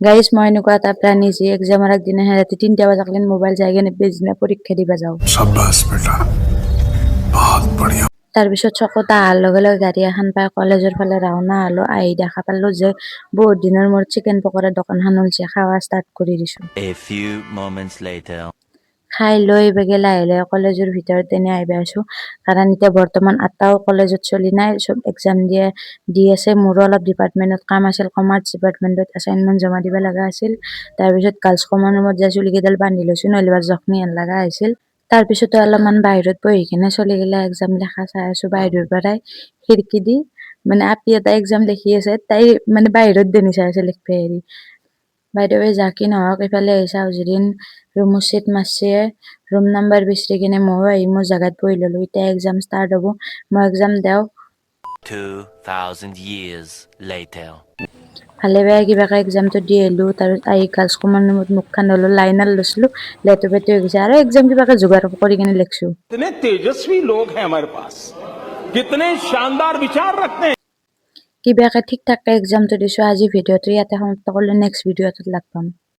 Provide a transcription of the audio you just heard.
Guys মই এনেকুৱা এটা প্লান নিছি এক্সামৰ আগদিনা ৰাতি 3টা বজাত মোবাইল চাই কিনে পিছদিনা পৰীক্ষা দিবা যাওঁ शाबाश बेटा बहुत बढ़िया তাৰপিছত চকত অহাৰ লগে লগে গাড়ী এখন পাই কলেজৰ ফালে ৰাওনা হলো আহি দেখা পালো যে বহুত দিনৰ মূৰত চিকেন পকৰাৰ দোকানখন ওলছে খাৱা ষ্টাৰ্ট কৰি দিছো A few moments later. খাই লৈ বেগে লাহে লাহে কলেজৰ ভিতৰত তেনে আহিব আছো কাৰণ এতিয়া বৰ্তমান আটাও কলেজত চলি নাই চব এক্সাম দি আছে মোৰো অলপ ডিপাৰ্টমেণ্টত কাম আছিল কমাৰ্চ ডিপাৰ্টমেণ্টত এছাইনমেণ্ট জমা দিব লগা আছিল তাৰপিছত গাৰ্লছ কমন ৰুমত যাই চুলি কেইডাল বান্ধি লৈছো নহ'লে জখনি হেন লগা হৈছিল তাৰপিছতে অলপমান বাহিৰত বহি কিনে চলি গেলা এক্সাম লেখা চাই আছো বাহিৰৰ পৰাই খিৰিকী দি মানে আপি এটা এক্সাম লিখি আছে তাই মানে বাহিৰত দেনি চাই আছে লিখবে হেৰি বাইদেৱে জাকি নহওক ইফালে চাও যিদিন ৰুমৰ চিট মাৰছে ৰুম নাম্বাৰ বিচাৰি কিনে মই আহি মোৰ জাগাত বহি ললো এতিয়া এক্সাম ষ্টাৰ্ট হ'ব মই এক্সাম দেও 2000 years later. ভালে বেয়া কিবাকে এক্সামটো দি আহিলো তাৰপিছত আহি গাৰ্লছ কমন ৰুমত মুখখন ধুলো লাইনাৰ লৈছিলো লেটু পেটু হৈ গৈছে আৰু এক্সাম কিবাকে যোগাৰ কৰি কিনে লিখছো कितने तेजस्वी लोग हैं हमारे पास कितने शानदार विचार रखते हैं কিবাকে ঠিক ঠাককে এক্সামটো দিছো আজি ভিডিঅ'টো ইয়াতে সমাপ্ত কৰিলে নেক্সট ভিডিঅ'টোত লগ পাম